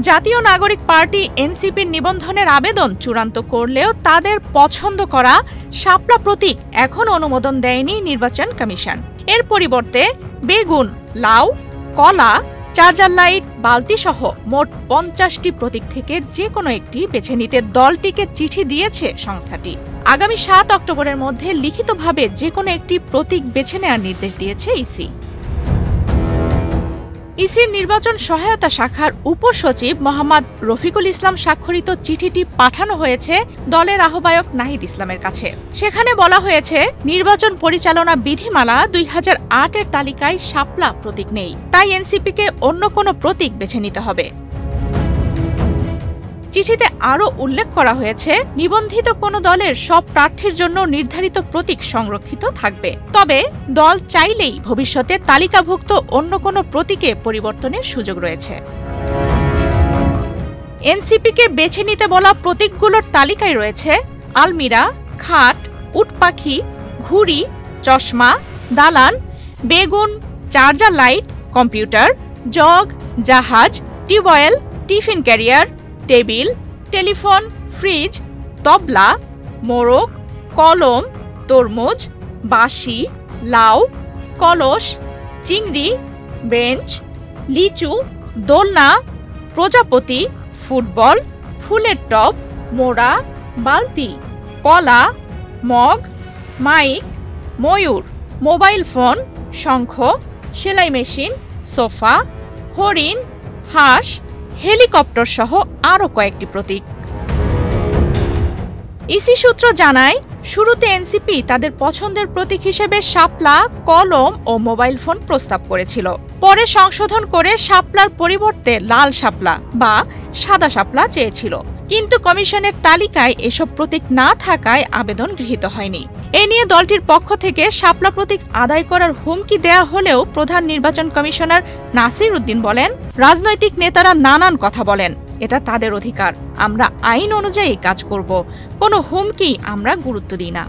জাতীয় নাগরিক পার্টি এনসিপির নিবন্ধনের আবেদন চূড়ান্ত করলেও তাদের পছন্দ করা শাপলা প্রতীক এখন অনুমোদন দেয়নি নির্বাচন কমিশন। এর পরিবর্তে বেগুন, লাউ, কলা, চার্জার লাইট, বালতি সহ মোট 50টি প্রতীক থেকে যে কোনো একটি বেছে নিতে দলটিকে চিঠি দিয়েছে সংস্থাটি। আগামী 7 অক্টোবরের মধ্যে লিখিতভাবে যে কোনো একটি প্রতীক বেছে নেওয়ার নির্দেশ দিয়েছে ইসি। ইসির নির্বাচন সহায়তা শাখার উপসচিব মোহাম্মদ রফিকুল ইসলাম স্বাক্ষরিত চিঠিটি পাঠানো হয়েছে দলের আহ্বায়ক নাহিদ ইসলামের কাছে। সেখানে বলা হয়েছে, নির্বাচন পরিচালনা বিধিমালা 2008-এর তালিকায় শাপলা প্রতীক নেই, তাই এনসিপিকে অন্য কোনো প্রতীক বেছে নিতে হবে। চিঠিতে আরও উল্লেখ করা হয়েছে, নিবন্ধিত কোনো দলের সব প্রার্থীর জন্য নির্ধারিত প্রতীক সংরক্ষিত থাকবে, তবে দল চাইলেই ভবিষ্যতে তালিকাভুক্ত অন্য কোনো প্রতীকে পরিবর্তনের সুযোগ রয়েছে। এনসিপিকে বেছে নিতে বলা প্রতীকগুলোর তালিকায় রয়েছে আলমিরা, খাট, উটপাখি, ঘুড়ি, চশমা, দালান, বেগুন, চার্জার লাইট, কম্পিউটার, জগ, জাহাজ, tube well, tiffin carrier, table, telephone, fridge, তবলা, মোরগ, কলম, তরমুজ, বাঁশি, লাউ, কলস, চিংড়ি, বেঞ্চ, লিচু, দোলনা, প্রজাপতি, ফুটবল, ফুলের টব, মোড়া, বালতি, কলা, মগ, মাইক, ময়ূর, মোবাইল ফোন, শঙ্খ, সেলাই মেশিন, সোফা, হরিণ, হাঁস, হেলিকপ্টার সহ আরও কয়েকটি প্রতীক। ইসি সূত্র জানায়, শুরুতে এনসিপি তাদের পছন্দের প্রতীক হিসেবে শাপলা, কলম ও মোবাইল ফোন প্রস্তাব করেছিল। পরে সংশোধন করে শাপলার পরিবর্তে লাল শাপলা বা সাদা শাপলা চেয়েছিল, কিন্তু কমিশনের তালিকায় এসব প্রতীক না থাকায় আবেদন গৃহীত হয়নি। এ নিয়ে দলটির পক্ষ থেকে শাপলা প্রতীক আদায় করার হুমকি দেয়া হলেও প্রধান নির্বাচন কমিশনার নাসির উদ্দিন বলেন, রাজনৈতিক নেতারা নানান কথা বলেন, এটা তাদের অধিকার, আমরা আইন অনুযায়ী কাজ করব, কোনো হুমকি আমরা গুরুত্ব দিই না।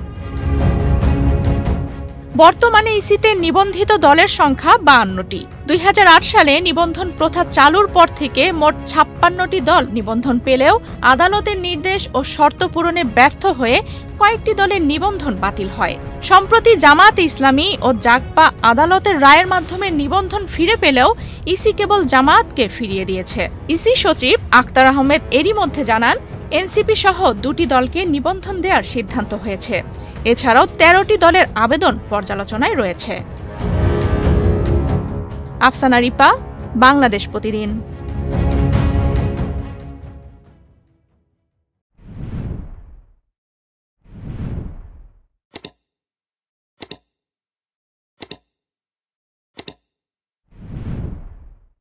বর্তমানে ইসিতে নিবন্ধিত দলের সংখ্যা 52টি। 2008 সালে নিবন্ধন প্রথা চালুর পর থেকে মোট 56টি দল নিবন্ধন পেলেও আদালতের নির্দেশ ও শর্ত পূরণে ব্যর্থ হয়ে কয়েকটি দলের নিবন্ধন বাতিল হয়। সম্প্রতি জামায়াতে ইসলামী ও জাগপা আদালতের রায়ের মাধ্যমে নিবন্ধন ফিরে পেলেও ইসি কেবল জামায়াতকে ফিরিয়ে দিয়েছে। ইসি সচিব আখতার আহমেদ এরই মধ্যে জানান, এনসিপি সহ 2টি দলকে নিবন্ধন দেওয়ার সিদ্ধান্ত হয়েছে। এছাড়াও 13টি দলের আবেদন পর্যালোচনায় রয়েছে। আফসানা রিপা, বাংলাদেশ প্রতিদিন।